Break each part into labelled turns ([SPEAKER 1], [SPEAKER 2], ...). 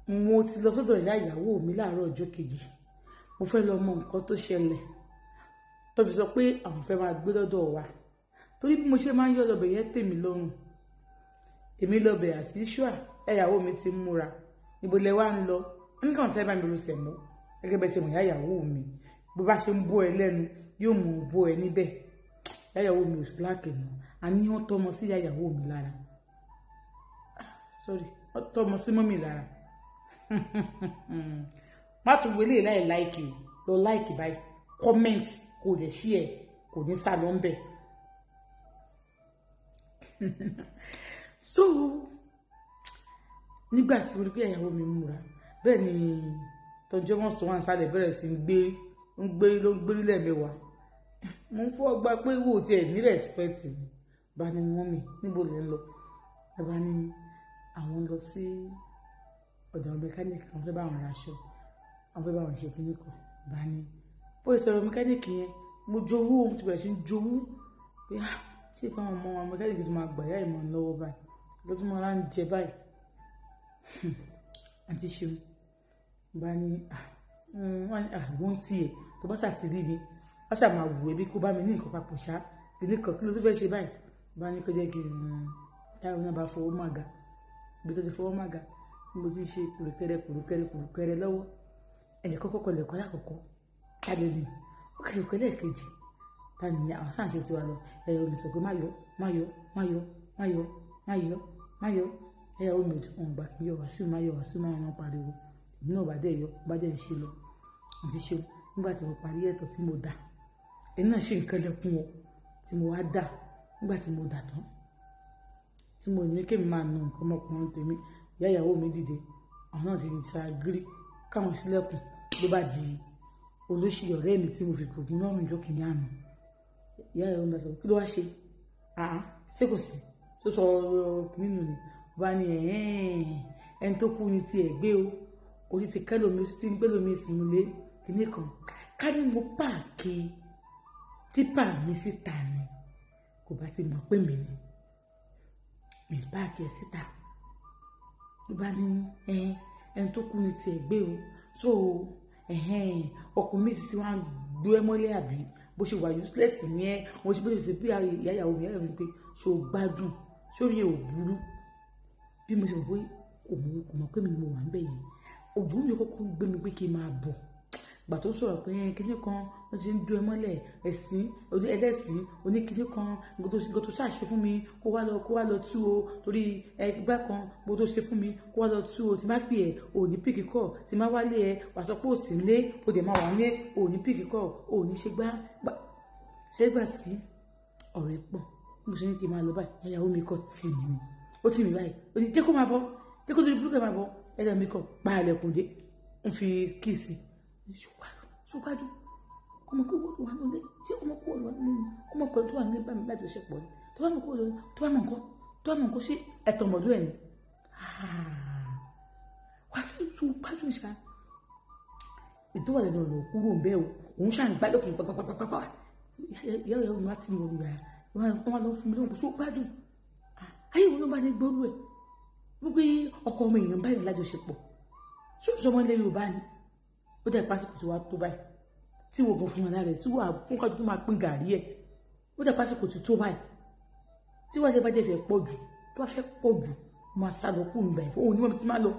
[SPEAKER 1] mo ti lọ sọ́dọ̀ ìyá ìyàwó mi láàárọ̀ ọjọ́ kejì mo fẹ́ lọ mọ nǹkan tó ṣẹlẹ̀ tó fi sọ pé àwọn fẹ́ máa gbé lọ́dọ̀ wa torí bí mo ṣe máa ń yọ lọ́bẹ̀ yẹn tèmi lọ́rùn èmi lọ́bẹ̀ àṣìṣúà ìyàwó mi ti múra níbo lẹ wá ń lọ nǹkan fẹ́ bá mi ro sẹ̀mọ́ gẹ́gẹ́ bẹ́ẹ̀ ṣe mọ̀ ìyá ìyàwó mi bó bá ṣe ń bó ẹ lẹ́nu yóò mú bó ẹ níbẹ̀ ìyá ìyàwó mi ò sí láàkè mọ́ a ní wọ́n tọ́mọ sí ìyá ìyàwó mi lára sorry wọ́n tọ́mọ sí mọ́mì lára má tún wọlé láì láìkì lọ láìkì báyìí comment kò dẹ̀ ṣí ẹ̀ kò ní sá lọ ń bẹ̀ so nígbà tí mo rí pé ìyàwó mi múra bẹ́ẹ̀ ni tọ́jọ́ wọn sọ wọn sálẹ̀ bẹ̀rẹ̀ sí ń gbérí ló ń gbérí lẹ́ẹ̀mẹ́wàá mo ń fọ́ ọgbà pé wò tí ẹ̀ ní respect mi bá ní mọ́mì níbo lè ń lọ ẹ bá ní àwọn lọ sí ọ̀dọ̀ mẹkáníìkì kan fẹ́ bá wọn raṣọ àwọn fẹ́ bá wọn ṣe kíní kan bá ní bó ṣe sọ̀rọ̀ mẹkáníìkì yẹn mo jowú ohun tó bẹ̀rẹ̀ sí ń jowú pé ṣé ìfọwọ́n ọmọ wọn mẹkáníìkì tó máa gbà yá ìmọ̀ lọ́wọ́ báyìí lọ́tún mọ́ra ń jẹ báyìí àti ṣeun bá ní wọ́n ní àwọn tiẹ̀ tó bá ṣàtìrí mi wọ́n ṣàmà wù ẹ́ bí kó bá mi ní nǹkan papọ̀ ṣá kíní kan kí ló tó fẹ́ ṣe báyìí bá ní kó jẹ́ kí táwọn náà bá fọwọ́ màgà ibi tó ti fọwọ́ màgà mo ti ṣe kùrùkẹ́rẹ́ lọ́wọ́ ẹ̀yẹ kọ́kọ́ lẹ̀kọ́ lákọ̀ọ́kọ́ tàbí ní ó kẹ́lẹ̀ kọ́ lẹ́ẹ̀kejì ta ni àwọn sáǹṣẹ́ tí wà lọ ẹ̀yẹ olùsọ pé má yọ ẹ̀yẹ omi òun gbà kí yọ wá sí má yọ náà pariwo ìbí náà bá dẹ̀ yọ bá dẹ̀ ṣe lọ àti ṣe nígbà tí mo parí ẹ̀tọ́ tí mo dà ẹni náà ṣe nǹkan lẹ́kún o tí mo wá dà nígbà tí mo dà tán tí mo ní kémi máa nu nǹkan ọmọkùnrin tèmi ìyá ìyàwó mi dìde àwọn náà ti ṣàgírí káwọn sílẹ̀kùn ló bá di olóṣì ọ̀rẹ́ mi tí mo fi gbògùn náà rìn jókè ní àná ìyá ìyàwó mi sọ kí ló wá ṣe ṣé kò sí tó sọ nínú ni bá ní ẹni tó kú ni tiẹ̀ gbé o orí ti kẹ́lòmí tí ń gbẹ́lòmí sínú ilé kíní kan ká ní mo páàkì típà mi síta ni kò bá ti mọ̀ pé mi ni mi páàkì ẹ̀ síta ló bá ní ẹni tó kú ni tiẹ̀ gbé o so ọkùnrin mi ti wá gbé ẹ mọ́lẹ̀ àbí bó ṣe wà useless ní ẹ wọ́n ṣe bó ṣe bí ìyá ìyàwó mi pé ṣó gbádùn sórí ẹ̀ ò burú bí mo ṣe mọ̀ pé kò mọ̀ pé mi ni mo wà ń bẹ̀ yẹn ojú mi kọ́kọ́ gbé mi pé kí n máa bọ̀ gbà tó sọ̀rọ̀ pé kíní kan wọ́n ti ń dún ẹ mọ́lẹ̀ ẹ̀sìn ẹlẹ́sìn oníkíní kan gbogbo tó ṣàṣe fún mi kó wá lọ tú o torí ẹgbẹ́ kan gbogbo tó ṣe fún mi kó wá lọ tú o tí má pè ẹ́ ò ní pìkì kọ́ tí má wálé ẹ wà sọ pé ò sí nílé o dẹ̀ máa wà ní ò ní pìkì kọ́ ò ní ṣe gbà sí ọ̀rẹ́ pọ̀ mo ṣe ní kí n máa lọ báyìí ìyàwó mi kọ́ tì mí ó tì mí báyìí ó ní jẹ́ kó máa bọ̀ jẹ́ kó torí burúkú máa bọ̀ ẹ̀yà mi kọ́ pa àlẹ̀kùn dé ń fi kíìsì ṣùgbọ́n ọmọ pé wọ́n wà nílé tí ọmọ pé wọ́n wà nílé ni ọmọ pẹ̀lú tó wà nílé bá mi lájọṣepọ̀ ni tó bá mọ̀ nǹkan sí ẹ̀tọ́ ọmọdún ẹ̀ ni wà á tún gbádùn ṣá ètò wà lẹ́nu ọ̀nà kúrò ń bẹ́ o òun ṣáà ń gbálẹ̀kùn pàpàpàpàpà ìyá ìyá mi láti mọ̀ ìyá wọn wá lọ fún mi lóhùn kó gbádùn ayé wọn ló bá ní gbórú ẹ̀ wípé ọkọ ọmọ èèyàn báyìí lájọṣepọ̀ sọmọ ilẹ̀ Yorùbá ni ó dẹ̀ pásìkò tí wàá tó báyìí tí wọ́n gan fún wọn lára ẹ̀ tí wọ́n fún kájú tó máa pín gàrí ẹ̀ ó dẹ̀ pásìkò tí tó báyìí tí wọ́n bá dẹ̀ fẹ́ pọ̀ jù tó bá fẹ́ pọ̀ jù máa sá lọ kú nígbà ìfowó ní wọ́n ti máa lọ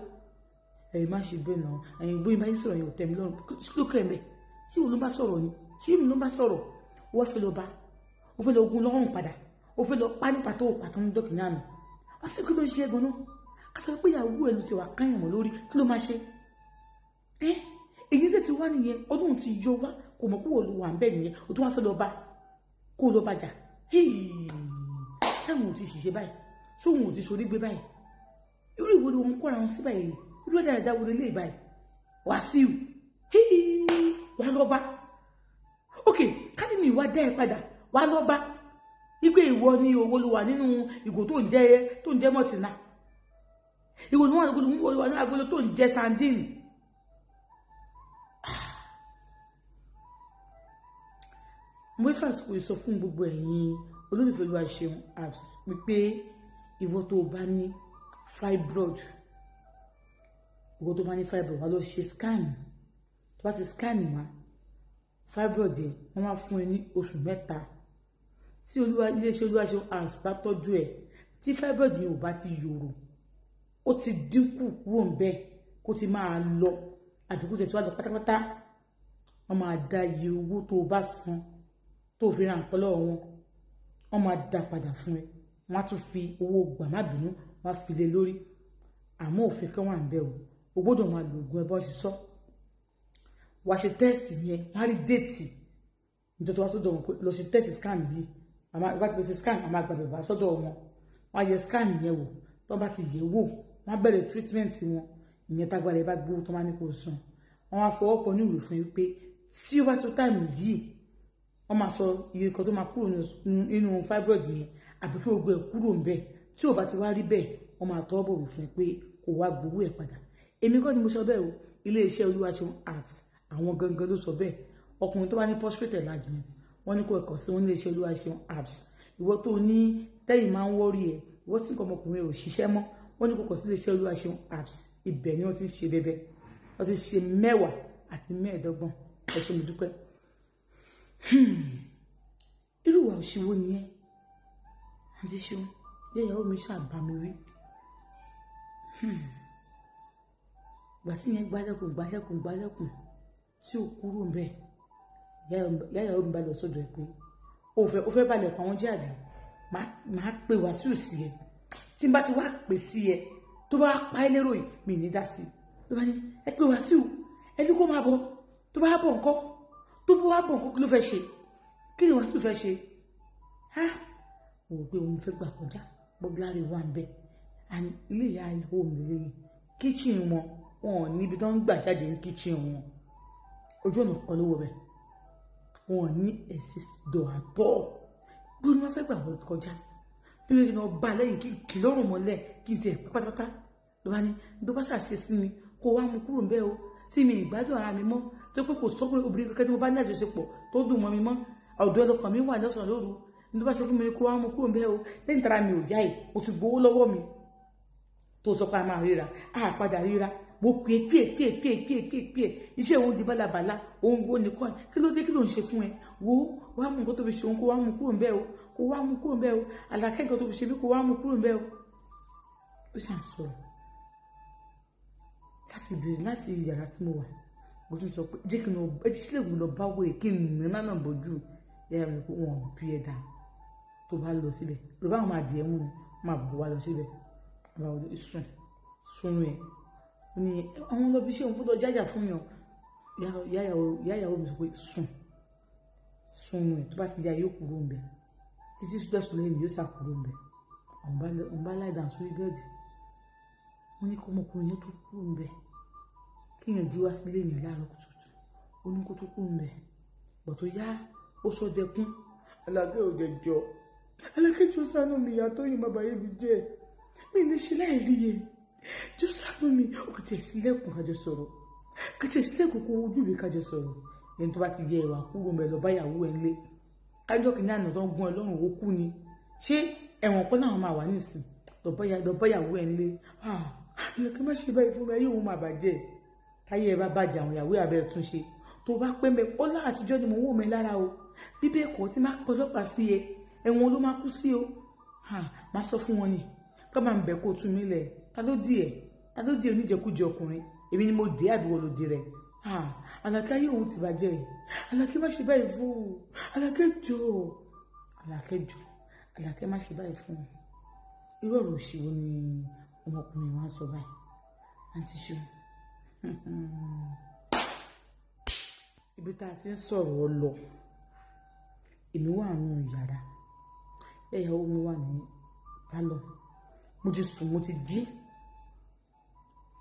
[SPEAKER 1] ẹ̀yin má ṣe bẹ́ẹ̀ náà ẹ̀yin bóyá báyìí sọ̀rọ̀ yẹn ò tẹ̀mí lọ́rùn kí ló kẹ́ ẹ̀ mẹ́ tí òun ló bá sọ̀rọ̀ ni ṣé èmi ló bá sọ̀rọ̀ wọ́n fẹ́ lọ bá ó fẹ́ lọ ogun lọ́rùn padà ó fẹ́ lọ pa nípa tó pàtó ní dọ́kì náà nù wọ́n sì kí ló ṣe é gan-an a sọ pé ìyàwó ẹ̀ ló ti wà káyàn mọ́ lórí kí ló máa ṣe èyí tẹ́ ti wá nìyẹn ọdún ti yọ wá kò mọ̀ pé wọ́n wà ń bẹ̀ nìyẹn o tó wá fẹ́ lọ bá kó lọ bàjá sáwọn ò ti ṣiṣẹ́ báyìí sóhun ò ti sorí gbé báyìí irú ìwé ni wọ́n kọ́ra wọn sí báyìí irú ẹ̀dá ẹ̀dá wọlé lé báyìí Wàsíù wà lọ bá ok káni mi wá dá ẹ padà wà lọ bá wípé ìwọ ni owó ló wà nínú ìgò tó ń jẹ́ mọ́tìnà ìwọ ni wọ́n wà nínú agolo tó ń jẹ́ sandine mo fẹ́ àtúkò sọ fún gbogbo ẹ̀yin olólùfẹ́ Olúwaṣeun apps wípé ìwọ tó bá ní fibroid ìwọ tó bá ní fibroid wá lọ ṣe scan tó bá ti scan wá fibroid yẹn wọ́n máa fún ẹ ní oṣù 3 tí iléeṣẹ́ Olúwaṣeun Herbs bá tọ́jú ẹ tí fibroid yẹn ò bá ti yòrò ó ti dínkù kúrò ń bẹ́ẹ̀ kó ti máa lọ àbí kó tẹ̀ tó wá lọ pátápátá wọ́n máa dá iye owó tó o bá san tó fi ra nǹkan lọ́wọ́ wọn wọ́n máa dá padà fún ẹ wọ́n á tún fi owó gbà má bínú wọ́n á fi lé lórí àmọ́ òfin kan wà ń bẹ̀ o gbọ́dọ̀ máa lo oògùn ẹ bọ́ ṣe sọ wá ṣe tẹ́ẹ̀sì yẹn wọ́n á rí déètì nítorí wá sọ́dọ̀ wọn pé lọ ṣe tẹ́ẹ̀sì scan yìí bá ti lọ ṣe scan àmọ́ àgbàdo bá sọ́dọ̀ wọn wọ́n á yẹ scan yẹn wò tó bá ti yẹ̀ wò wọ́n á bẹ̀rẹ̀ treatment wọn ìyẹn tágbára ẹ bá gbówó tó máa ní kó san wọ́n á fọwọ́ pọ̀ ní ìwé fún yín pé tí ó bá tó táìmù yìí wọ́n máa sọ iye kan tó máa kúrò nínú fibroid yẹn àbí kí gbogbo ẹ̀ kúrò ń bẹ̀ tí ò bá ti wá rí bẹ́ẹ̀ wọ́n máa tọ́ bọ̀wé fún ẹ pé kò wá gbowó ẹ̀ padà èmi kọ́ ni mo sọ bẹ́ẹ̀ o iléeṣẹ́ Olúwaṣeun Herbs àwọn gangan ló sọ bẹ́ẹ̀ ọkùnrin tó bá ní prostate enlargement wọ́n ní kó ẹ̀kọ́ sí wọn ní iléeṣẹ́ Olúwaṣeun Herbs ìwọ tó ní tẹ́yìn máa ń wọ́rí ẹ̀ ìwọ tí nǹkan ọmọkùnrin ò ṣiṣẹ́ mọ́ wọ́n ní kó kọ̀ sí iléeṣẹ́ Olúwaṣeun Herbs ibẹ̀ ni wọ́n ti ń ṣe bẹ́bẹ́ wọ́n ti ṣe 10 àti 15 ẹ ṣé mo dúpẹ́ irú wa òṣìwò nìyẹn àti ṣeun yẹ́yàwó mi ṣàbámi rí ìgbà tí yẹn gbálẹ́kùn tí ó kúrò ń bẹ̀ yẹ́yàwó mi bá lọ sọ́dọ̀ ẹ̀ pé ó fẹ́ balẹ̀ pa wọ́n jáde máa pè Wàsíù sí ẹ tí n bá ti wá pè sí ẹ tó bá pa ẹ́ lérò yìí mi ní dá sí tó bá ní ẹ pé Wàsíù ẹ ní kó máa bọ̀ tó bá bọ̀ nǹkan tó bá wá bọ̀ nǹkan kí ló fẹ́ ṣe kí ni Wàsíù fẹ́ ṣe mo rò pé òun fẹ́ gbà kọjá bọ́gláàrí wà ń bẹ̀ ilé ìyá ìyàwó mi lẹ́yìn kíchìn wọn níbi tó ń gbà jáde ní kíchìn wọn ojú ọ̀nà kan lówó bẹ̀ wọn ní exist door àtọ́ bí wọ́n fẹ́ gbà wọ́n kọjá bí wọ́n náà bá lẹ́yìn kí lọ́rùn mọ́lẹ̀ kí n tiẹ̀ pátápátá ló bá ní tó bá ṣàṣe sí mi kó wá mú kúrò ń bẹ̀ o tí mi ìgbádùn ara mi mọ́ tó pé kò sọ́kùnrin obìnrin kankan tí mo bá ní àjọṣepọ̀ tó dùn mọ́ mi mọ́ ọ̀dọ́ ẹlọ́kàn mi wà lọ́sàn-án lóru ní tó bá ṣe fún mi kó wá mú kúrò ń bẹ̀ o lẹ́yìn tara mi ò já yìí o ti gbowó lọ́wọ́ mi tó sọ pé a máa ríra a padà ríra mo pè iṣẹ́ òun di bálabàlá òun wo nìkan kí ló dé kí ló ń ṣe fún ẹ wo wá mú nǹkan tó fi ṣe òun kó wá mú kúrò ń bẹ̀ o kó wá mú kúrò ń bẹ̀ o àlàkẹ́ nǹkan tó fi ṣe mí kó wá mú kúrò ń bẹ̀ o ó ṣàn sọ̀rọ̀ láti bèrè láti yàrá tí mo wà mo tún sọ pé jẹ́ kí n lọ ẹjí sílẹ̀ mi lọ bá wèrè kí n nínú náà bójú yàrá mi pé wọn ò bí ẹ dáa tó bá lọ síbẹ̀ lọ bá wọn máa dì ẹ́ mú mi máa bọ̀ wá lọ síbẹ̀ àwọn ọ̀dọ́ sùn ẹ̀ ní àwọn lọ bí ṣe òun fún lọ jájà fún yàn yáyàwó mi sọ pé sùn ẹ̀ tó bá ti di ayé kúrò ń bẹ̀ títí sùdọ̀sùn lẹ́yìn yóò sàkúrò ń bẹ̀ òun bá láì dàn sórí bẹ́ẹ̀dì wọ́n ní kọ́ ọmọkùnrin yẹn tó kúrò ń bẹ̀ kí èèyàn jí wá sílé yẹn láàárọ̀ kùtùkùtù ó ní kó tó kúrò ń bẹ̀ bọ̀ tó yá ó sọ dẹkún alákẹ́ ò jẹjọ alákẹ́ jọ sánú mi ìyá tó yìn bàbá yẹn mi jẹ́ mi ní ṣe láì rí yẹn jọ sánú mi ó kò tẹ̀ sílẹ̀kùn kájọ sọ̀rọ̀ kò tẹ̀ sílẹ̀kùn kó ojú mi kájọ sọ̀rọ̀ ẹni tó bá ti yẹ ìwà kúrò ń bẹ̀ lọ báyàwó ẹ̀ ńlé kájọ kìíní àná tó ń gún ẹ lọ́rùn ó kú ni ṣé ẹ̀wọ̀n pọ́n náà máa wà nísìn lọ́bọ̀yàwó ẹ̀ ńlé ìyẹn kí n má ṣe báyìí fún mi ayé òun máa bàjẹ́ táyé ẹ bá bàjẹ́ àwọn ìyàwó abẹ́ tún ṣe tó bá pẹ́ mẹ́ ó lá àtijọ́ ni mo wò mí lára o bí bẹ́ẹ̀ kọ́ tí má pẹ́ ọlọ́pàá sí ẹ ẹ̀wọ̀n ló má kú sí o má sọ fún wọn ni ká máa ń bẹ̀ kó tún mí lẹ̀ ta ló di oníjẹkújẹ ọkùnrin èmi ni mo dé àbíwọ̀ lòdì rẹ̀ Àlàkẹ́ ayé òun ti bàjẹ́ Àlàkẹ́ má ṣe báyìí fún o Àlàkẹ́ má ṣe báyìí fún o irú ọ̀rọ̀ òṣìwò ni ọmọkùnrin wa sọ báyìí àǹtí ṣe ibi tá a ti ń sọ̀rọ̀ lọ èmi wà nínú yàrá ìyàwó mi wà ní pálọ̀ mo ti sùn mo ti jí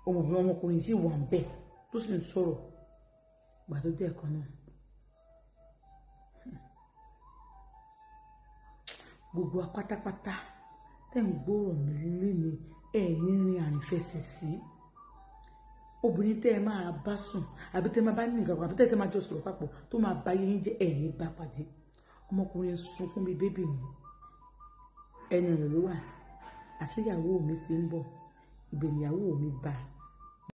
[SPEAKER 1] ọmọkùnrin tí wà ń bẹ̀ tó sì ń sọ̀rọ̀ gbà tó dé ẹ̀kan náà gbogbo apátápátá tẹ́ ń gbọ́rọ̀ mi lílé ni ní rin àrífẹsẹ̀ sí obìnrin tẹ́ ẹ máa bá sùn àbí tẹ́ ẹ máa bá ní nǹkan àbí tẹ́ ẹ máa jọ sọ̀rọ̀ papọ̀ tó máa bá yín jẹ́ ẹ̀rín bá pàdé ọmọkùnrin sunkún bíi bébì mi ẹni ọ̀rọ̀ ló wà àti ìyàwó mi ti ń bọ̀ ìgbẹ̀yàwó mi bá